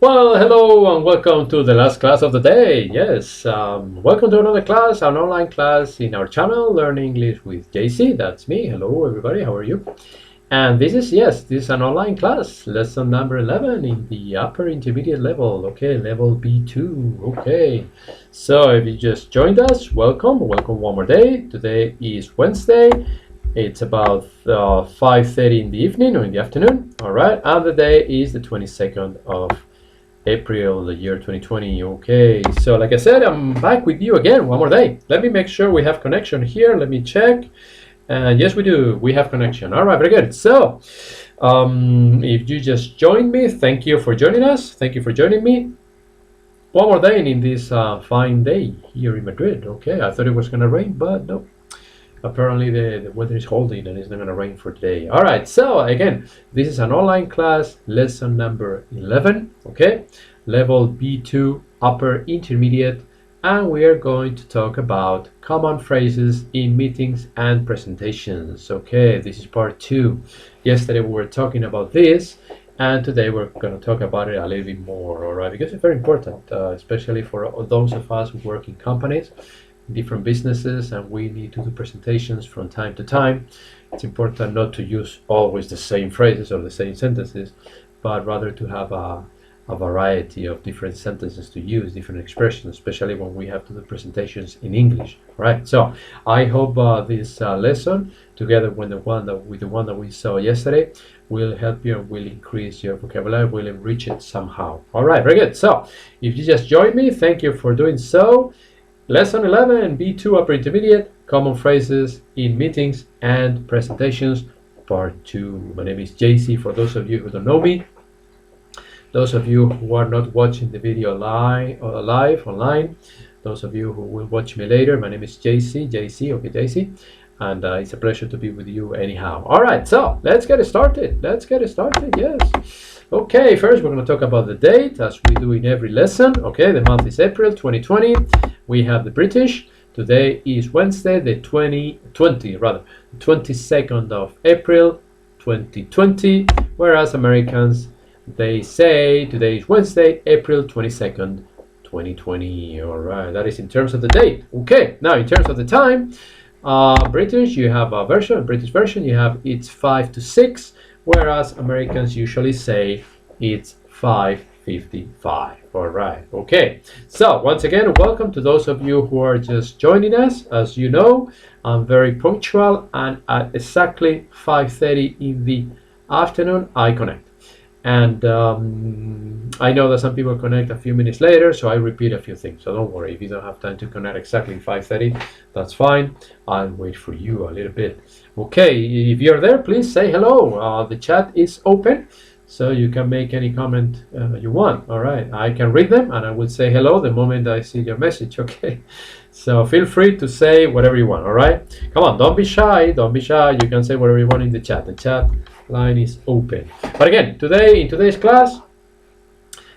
Well, hello and welcome to the last class of the day. Yes, welcome to another class, an online class in our channel, Learn English with JC. That's me. Hello, everybody. How are you? And this is an online class, lesson number 11 in the upper intermediate level. Okay, level B2. Okay, so if you just joined us, welcome. Welcome one more day. Today is Wednesday. It's about 5:30 in the evening or in the afternoon. All right, and the day is the 22nd of April, the year 2020. Okay, so like I said, I'm back with you again one more day. Let me make sure we have connection here. Let me check. Yes, we do. We have connection. All right, very good. So, if you just joined me, thank you for joining us. Thank you for joining me. One more day in this fine day here in Madrid. Okay, I thought it was going to rain, but no. Apparently the weather is holding and it's not going to rain for today. All right, so again, this is an online class, lesson number 11, okay? Level B2, upper intermediate, and we are going to talk about common phrases in meetings and presentations. Okay, this is part 2. Yesterday we were talking about this, and today we're going to talk about it a little bit more, all right? Because it's very important, especially for those of us who work in companies, different businesses, and we need to do presentations from time to time. It's important not to use always the same phrases or the same sentences, but rather to have a variety of different sentences to use, different expressions, especially when we have to do presentations in English. Right. So I hope this lesson, together with the one that we saw yesterday, will help you and will increase your vocabulary, will enrich it somehow. All right. Very good. So if you just joined me, thank you for doing so. Lesson 11, B2 upper intermediate, common phrases in meetings and presentations, part 2. My name is JC. For those of you who don't know me, those of you who are not watching the video live online, those of you who will watch me later, my name is JC, okay, JC, and it's a pleasure to be with you anyhow. All right, so let's get started. Yes. Okay, first we're going to talk about the date, as we do in every lesson. Okay, the month is April 2020. We have the British. Today is Wednesday, the 22nd of April 2020, whereas Americans, they say today is Wednesday, April 22nd, 2020. All right, that is in terms of the date. Okay, now in terms of the time, British, you have a British version, you have it's 5 to 6, whereas Americans usually say it's 5:55. All right, okay. So once again, welcome to those of you who are just joining us. As you know, I'm very punctual, and at exactly 5:30 in the afternoon, I connect. And I know that some people connect a few minutes later, so I repeat a few things. So don't worry, if you don't have time to connect exactly 5:30, that's fine. I'll wait for you a little bit. Okay, if you're there, please say hello. The chat is open, so you can make any comment you want. All right, I can read them, and I will say hello the moment I see your message. Okay, so feel free to say whatever you want. All right, come on, don't be shy. Don't be shy. You can say whatever you want in the chat. The chat line is open. But again, in today's class,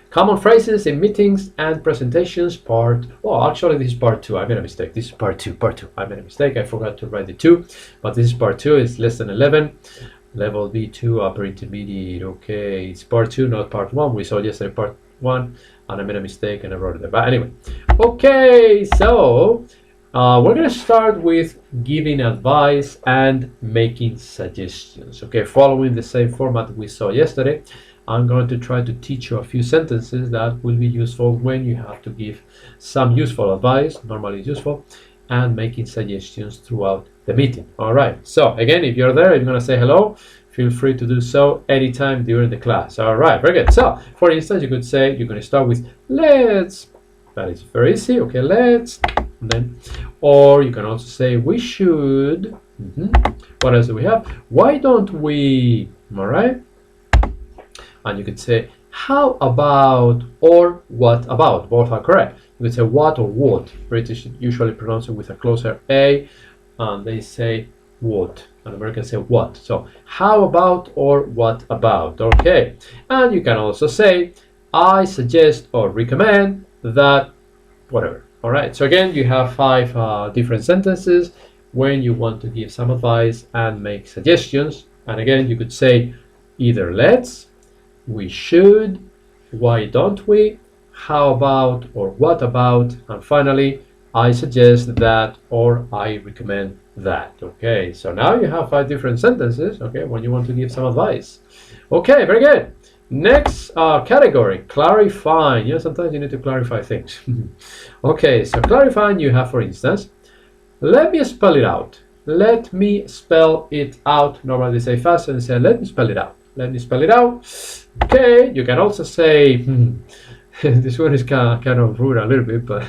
common phrases in meetings and presentations, actually this is part 2. I made a mistake. This is part 2. I made a mistake. I forgot to write the 2, but this is part 2. It's lesson 11, level B2 upper intermediate. Okay, it's part 2, not part 1. We saw yesterday part 1, and I made a mistake and I wrote it there. But anyway, okay, so we're going to start with giving advice and making suggestions. Okay, following the same format we saw yesterday, I'm going to try to teach you a few sentences that will be useful when you have to give some useful advice, normally useful, and making suggestions throughout the meeting. All right, so again, if you're there, if you're going to say hello, feel free to do so anytime during the class. All right, very good. So, for instance, you could say, you're going to start with let's. That is very easy. Okay, let's. And then, or you can also say we should. What else do we have? Why don't we? All right. And you could say how about or what about. Both are correct. You could say what or what. British usually pronounce it with a closer A, and they say what, and Americans say what. So how about or what about. Okay. And you can also say I suggest or recommend that whatever. All right, so again, you have 5 different sentences when you want to give some advice and make suggestions. And again, you could say either let's, we should, why don't we, how about, or what about, and finally, I suggest that, or I recommend that. Okay, so now you have 5 different sentences, okay, when you want to give some advice. Okay, very good. Next category, clarifying. You know, sometimes you need to clarify things. Okay, so clarifying, you have, for instance, let me spell it out. Let me spell it out. Normally they say fast and they say, let me spell it out. Let me spell it out. Okay, you can also say, this one is kind of rude a little bit, but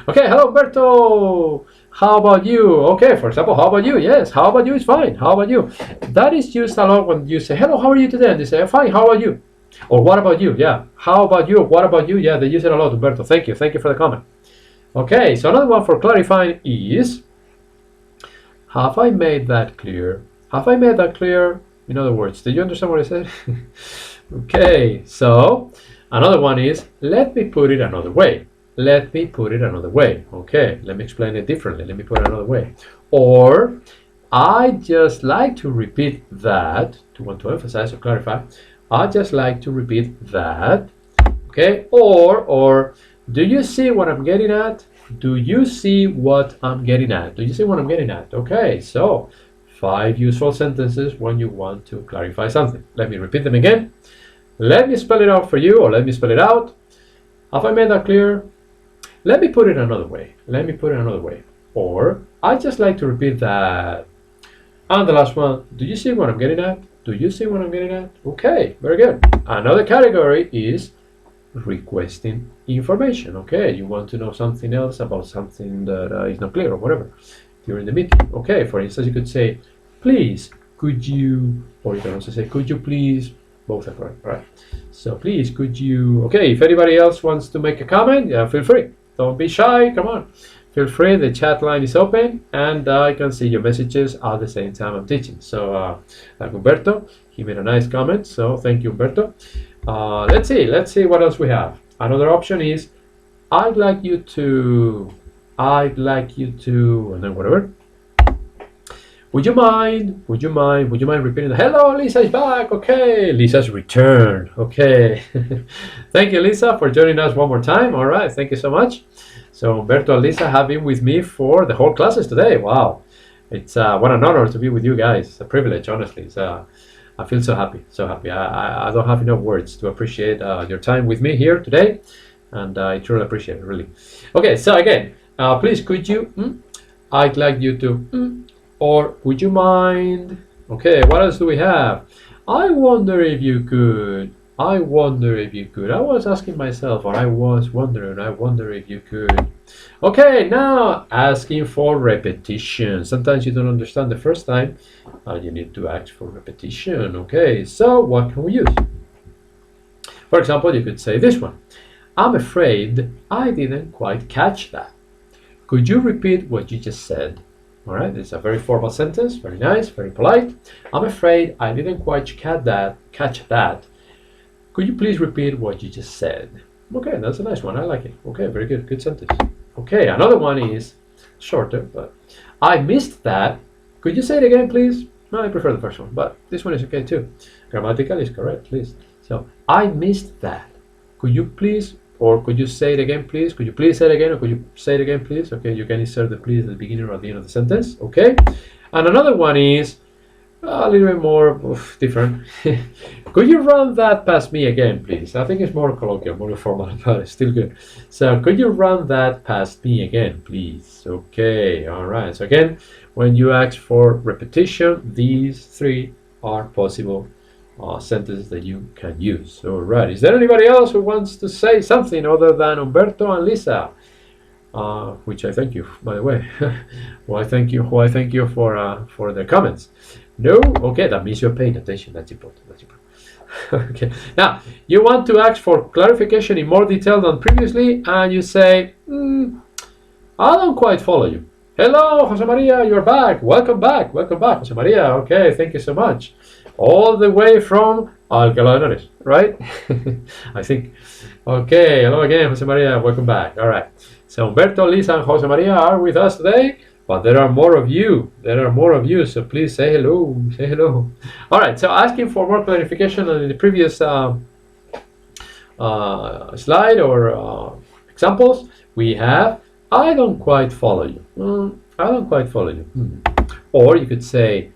okay, hello Umberto, how about you? Okay, for example, how about you? Yes, how about you is fine. How about you? That is used a lot when you say, hello, how are you today? And they say, fine, how about you? Or what about you? Yeah, how about you? What about you? Yeah, they use it a lot, Umberto. Thank you for the comment. Okay, so another one for clarifying is, have I made that clear? Have I made that clear? In other words, did you understand what I said? Okay, so another one is, let me put it another way. Let me put it another way. Okay, let me explain it differently. Let me put it another way. Or, I just like to repeat that, to want to emphasize or clarify, I just like to repeat that. Okay, or, do you see what I'm getting at? Do you see what I'm getting at? Do you see what I'm getting at? Okay, so 5 useful sentences when you want to clarify something. Let me repeat them again. Let me spell it out for you, or let me spell it out. Have I made that clear? Let me put it another way. Let me put it another way. Or, I just like to repeat that. And the last one, do you see what I'm getting at? Do you see what I'm getting at? Okay, very good. Another category is requesting information. Okay, you want to know something else about something that is not clear or whatever during the meeting. Okay, for instance, you could say, please, could you, or you can also say, could you please, both are correct, right? So please, could you, okay, if anybody else wants to make a comment, yeah, feel free. Don't be shy, come on. Feel free, the chat line is open, and I can see your messages at the same time I'm teaching. So, like Umberto, he made a nice comment, so thank you, Umberto. Let's see what else we have. Another option is, I'd like you to, and then whatever. Would you mind repeating the, hello, Lisa is back. Okay, Lisa's returned. Okay. Thank you, Lisa, for joining us one more time. All right, thank you so much. So Umberto and Lisa have been with me for the whole classes today. Wow. It's what an honor to be with you guys. It's a privilege, honestly. It's, I feel so happy, so happy. I don't have enough words to appreciate your time with me here today, and I truly appreciate it, really. Okay, so again, please, could you, I'd like you to, or would you mind? Okay, what else do we have? I wonder if you could. I wonder if you could. I was asking myself, or I was wondering, I wonder if you could. Okay, now asking for repetition. Sometimes you don't understand the first time, you need to ask for repetition. Okay, so what can we use? For example, you could say this one. I'm afraid I didn't quite catch that. Could you repeat what you just said? All right, it's a very formal sentence, very nice, very polite. I'm afraid I didn't quite catch that. Could you please repeat what you just said? Okay, that's a nice one. I like it. Okay, very good. Good sentence. Okay, another one is shorter, but I missed that. Could you say it again, please? No, I prefer the first one, but this one is okay too. Grammatical is correct, please. So, I missed that. Could you please, or could you say it again, please? Could you please say it again, or could you say it again, please? Okay, you can insert the please at the beginning or at the end of the sentence. Okay, and another one is a little bit more different. Could you run that past me again, please? I think it's more colloquial, more formal, but it's still good. So, could you run that past me again, please? Okay, all right. So again, when you ask for repetition, these 3 are possible sentences that you can use. All right. Is there anybody else who wants to say something other than Umberto and Lisa? Which I thank you, by the way. Well, I thank you for their comments. No? Okay, that means you're paying attention. That's important. That's important. Okay. Now, you want to ask for clarification in more detail than previously, and you say, I don't quite follow you. Hello, Jose Maria, you're back. Welcome back, Jose Maria. Okay, thank you so much. All the way from Alcalá de Henares, right? I think. Okay, hello again, Jose Maria. Welcome back. All right. So Humberto, Lisa, and Jose Maria are with us today, but there are more of you. So please say hello. Say hello. All right. So asking for more clarification on the previous slide or examples, we have I don't quite follow you. I don't quite follow you. Or you could say,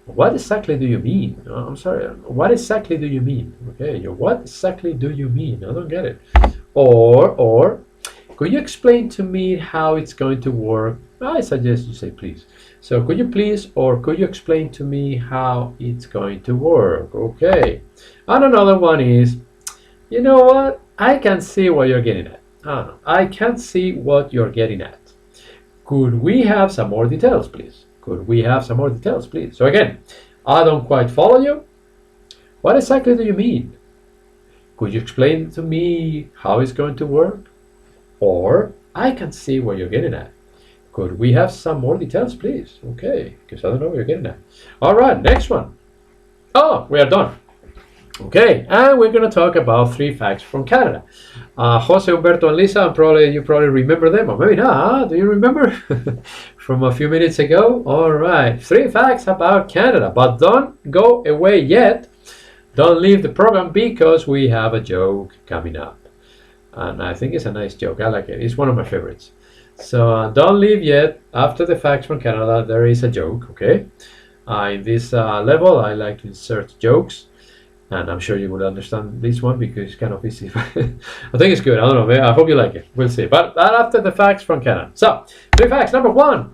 what exactly do you mean? I'm sorry, what exactly do you mean? Okay, what exactly do you mean? I don't get it. Or could you explain to me how it's going to work? I suggest you say please. So could you please, or could you explain to me how it's going to work? Okay. And another one is, you know what? I can see what you're getting at. I can't see what you're getting at. Could we have some more details, please? Could we have some more details, please? So again, I don't quite follow you. What exactly do you mean? Could you explain to me how it's going to work? Or I can see what you're getting at. Could we have some more details, please? Okay, because I don't know what you're getting at. All right, next one. Oh, we are done. Okay, and we're going to talk about 3 facts from Canada. Jose, Humberto, and Lisa, you probably remember them, or maybe not. Do you remember? From a few minutes ago? All right, 3 facts about Canada. But don't go away yet. Don't leave the program because we have a joke coming up. And I think it's a nice joke. I like it. It's one of my favorites. So don't leave yet. After the facts from Canada, there is a joke, okay? In this level, I like to insert jokes. And I'm sure you will understand this one because it's kind of easy. I think it's good. I don't know. I hope you like it. We'll see. But after the facts from Canada. So, 3 facts. Number 1.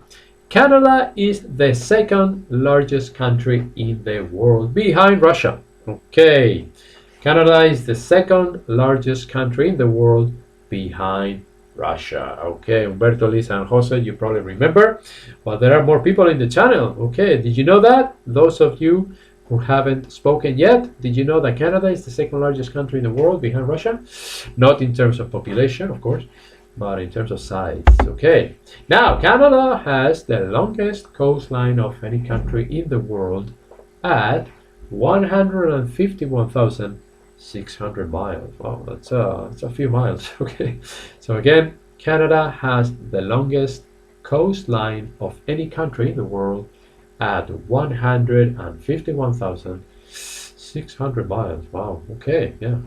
Canada is the 2nd largest country in the world behind Russia. Okay. Canada is the 2nd largest country in the world behind Russia. Okay. Humberto, Lisa, and Jose, you probably remember. But there are more people in the channel. Okay. Did you know that? Those of you who haven't spoken yet, did you know that Canada is the 2nd largest country in the world behind Russia? Not in terms of population, of course, but in terms of size. Okay. Now, Canada has the longest coastline of any country in the world at 151,600 miles. Wow, that's a few miles. Okay. So again, Canada has the longest coastline of any country in the world at 151,600 miles. Wow, okay, yeah.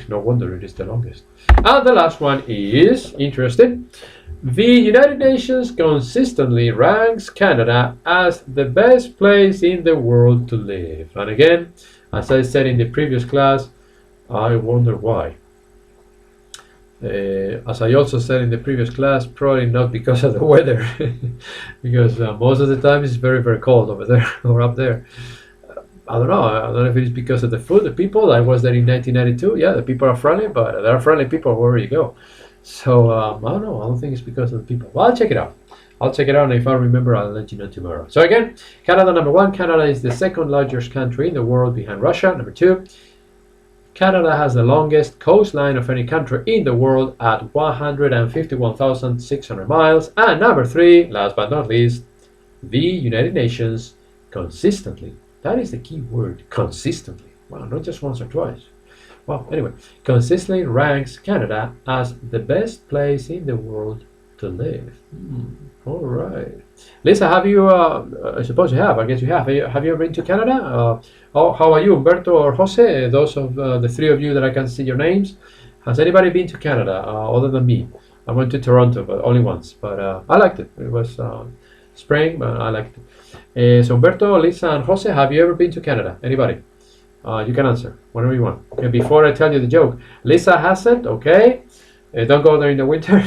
No wonder it is the longest. And the last one is interesting. The United Nations consistently ranks Canada as the best place in the world to live. And again, as I said in the previous class, I wonder why. As I also said in the previous class, probably not because of the weather, because most of the time it's very, very cold over there or up there. I don't know if it is because of the food, the people. I was there in 1992. Yeah, the people are friendly, but there are friendly people wherever you go. So I don't know. I don't think it's because of the people. Well, I'll check it out. And if I remember, I'll let you know tomorrow. So again, Canada, number 1. Canada is the 2nd largest country in the world behind Russia. Number 2. Canada has the longest coastline of any country in the world at 151,600 miles. And number 3, last but not least, the United Nations consistently, that is the key word, consistently, well, not just once or twice. Well, anyway, consistently ranks Canada as the best place in the world to live. All right. Lisa, have you, I suppose you have, I guess you have. Have you ever been to Canada? How are you, Humberto or Jose? Those of the 3 of you that I can see your names. Has anybody been to Canada other than me? I went to Toronto, but only once. But I liked it. It was spring, but I liked it. So Humberto, Lisa, and Jose, have you ever been to Canada? Anybody? You can answer whenever you want. Okay, before I tell you the joke. Lisa hasn't, okay. Don't go there in the winter.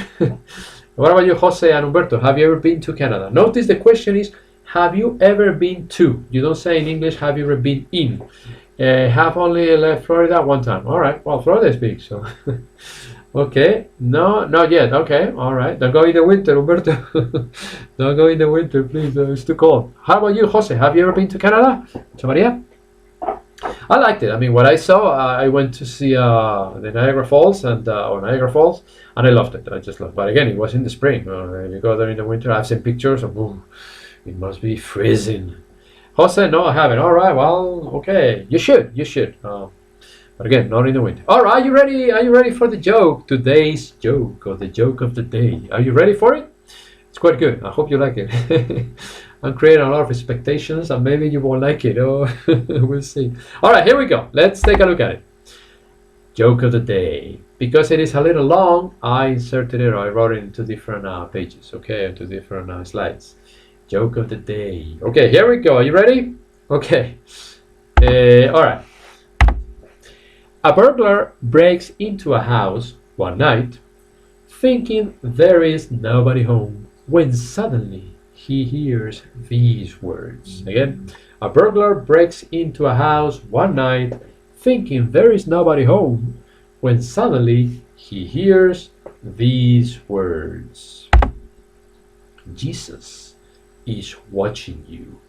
What about you, Jose and Humberto? Have you ever been to Canada? Notice the question is, have you ever been to? You don't say in English, have you ever been in? Have only left Florida one time. All right. Well, Florida is big, so. Okay. No, not yet. Okay. All right. Don't go in the winter, Humberto. Don't go in the winter, please. It's too cold. How about you, Jose? Have you ever been to Canada? Maria? I liked it. I mean, what I saw, I went to see the Niagara Falls or Niagara Falls, and I loved it. I just loved it. But again, it was in the spring. If you go there in the winter, I've seen pictures of, it must be freezing. Jose, no, I haven't. All right, well, okay. You should. But again, not in the winter. All right, you ready? Are you ready for the joke? Today's joke, or the joke of the day. Are you ready for it? It's quite good. I hope you like it. I'm creating a lot of expectations, and maybe you won't like it. Oh, we'll see. All right, here we go. Let's take a look at it. Joke of the day. Because it is a little long, I inserted it, or I wrote it into different pages, okay, into different slides. Joke of the day. Okay, here we go. Are you ready? Okay. All right. A burglar breaks into a house one night, thinking there is nobody home, when suddenly he hears these words. Again, a burglar breaks into a house one night, thinking there is nobody home, when suddenly he hears these words. Jesus is watching you.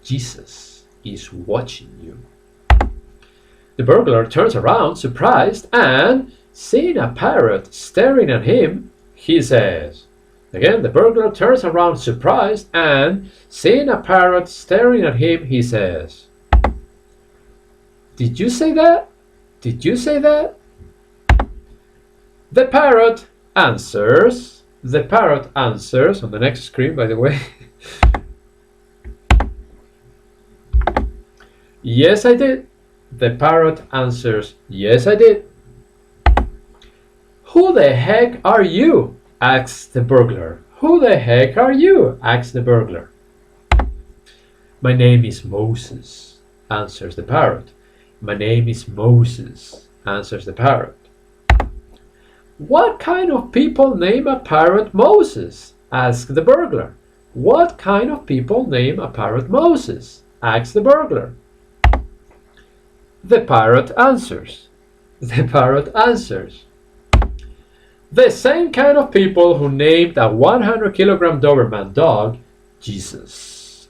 Jesus is watching you. The burglar turns around, surprised, and seeing a parrot staring at him, he says. Again, the burglar turns around, surprised, and seeing a parrot staring at him, he says. Did you say that? Did you say that? The parrot answers. The parrot answers on the next screen, by the way. Yes, I did. The parrot answers, yes, I did. Who the heck are you? Asks the burglar. Who the heck are you? Asks the burglar. My name is Moses, answers the parrot. My name is Moses, answers the parrot. What kind of people name a parrot Moses? Asks the burglar. What kind of people name a parrot Moses? Asks the burglar. The parrot answers. The parrot answers. The same kind of people who named a 100-kilogram Doberman dog Jesus.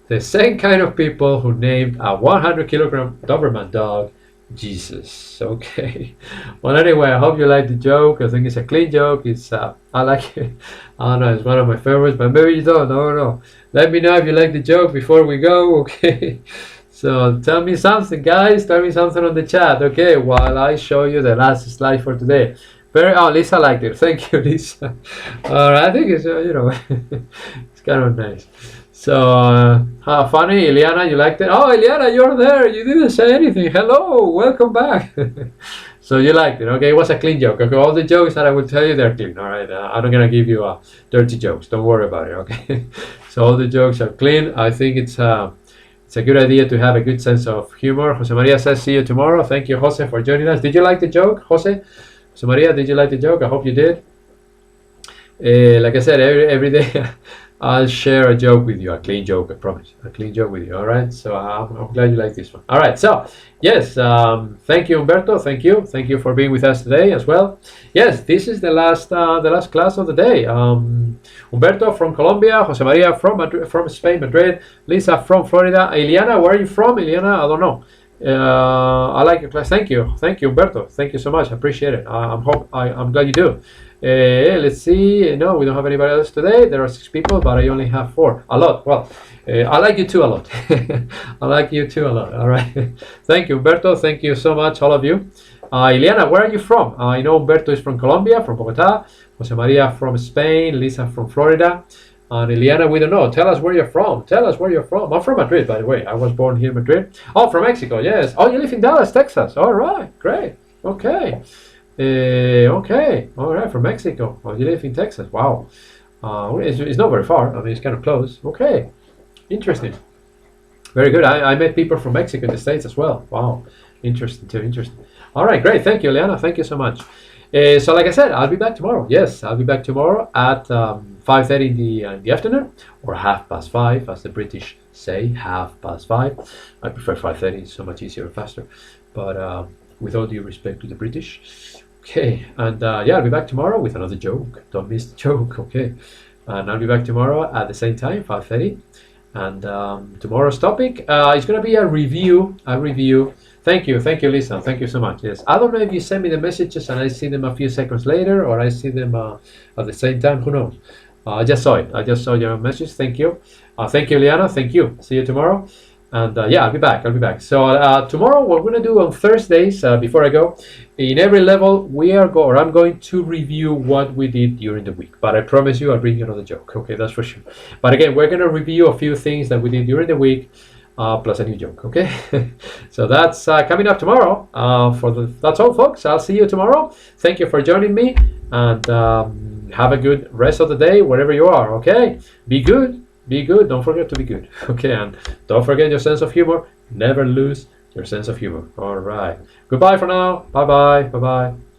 The same kind of people who named a 100-kilogram Doberman dog Jesus. Okay. Well, anyway, I hope you like the joke. I think it's a clean joke. It's I like it. I don't know, it's one of my favorites, but maybe you don't. I don't know. Let me know if you like the joke before we go. Okay. So tell me something, guys. Tell me something on the chat, okay? While I show you the last slide for today. Lisa liked it. Thank you, Lisa. All right, I think it's it's kind of nice. So funny, Ileana, you liked it? Oh, Ileana, you're there. You didn't say anything. Hello, welcome back. So you liked it, okay? It was a clean joke. Okay, all the jokes that I will tell you, they're clean. All right, I'm not gonna give you dirty jokes. Don't worry about it, okay? So all the jokes are clean. I think it's a good idea to have a good sense of humor. Jose Maria says, see you tomorrow. Thank you, Jose, for joining us. Did you like the joke, Jose? Jose Maria, did you like the joke? I hope you did. Like I said, every day I'll share a joke with you, a clean joke, I promise. A clean joke with you, all right? So I'm glad you like this one. All right, so, yes, thank you, Humberto. Thank you. Thank you for being with us today as well. Yes, this is the last class of the day. Humberto from Colombia, Jose Maria from Spain, Madrid, Lisa from Florida, Ileana, where are you from? Ileana, I don't know. I like your class. Thank you, Humberto. Thank you so much. I appreciate it. I'm glad you do. Let's see. No, we don't have anybody else today. There are 6 people, but I only have 4. A lot. Well, I like you too a lot. I like you too a lot. All right. Thank you, Humberto. Thank you so much, all of you. Ileana, where are you from? I know Humberto is from Colombia, from Bogota. Jose Maria from Spain. Lisa from Florida. And Ileana, we don't know. Tell us where you're from. Tell us where you're from. I'm from Madrid, by the way. I was born here in Madrid. Oh, from Mexico, yes. Oh, you live in Dallas, Texas. All right, great. Okay. Okay. All right, from Mexico. Oh, you live in Texas. Wow. It's not very far. I mean, it's kind of close. Okay. Interesting. Very good. I met people from Mexico in the States as well. Wow. Interesting too. Interesting. All right, great. Thank you, Ileana. Thank you so much. So like I said, I'll be back tomorrow. Yes, I'll be back tomorrow at 5:30 in the afternoon, or 5:30, as the British say, 5:30. I prefer 5:30. It's so much easier and faster. But with all due respect to the British. Okay, and yeah, I'll be back tomorrow with another joke. Don't miss the joke, okay? And I'll be back tomorrow at the same time, 5:30. And tomorrow's topic is going to be a review. Thank you, Lisa. Thank you so much. Yes, I don't know if you send me the messages and I see them a few seconds later, or I see them at the same time. Who knows? I just saw it. I just saw your message. Thank you. Thank you, Liana. Thank you. See you tomorrow. And yeah, I'll be back. So tomorrow, what we're going to do on Thursdays, before I go, in every level, I'm going to review what we did during the week. But I promise you, I'll bring you another joke. Okay, that's for sure. But again, we're going to review a few things that we did during the week. plus a new joke. Okay, so that's coming up tomorrow. That's all, folks. I'll see you tomorrow. Thank you for joining me, and have a good rest of the day wherever you are. Okay, be good. Be good. Don't forget to be good. Okay, and don't forget your sense of humor. Never lose your sense of humor. All right. Goodbye for now. Bye bye. Bye bye.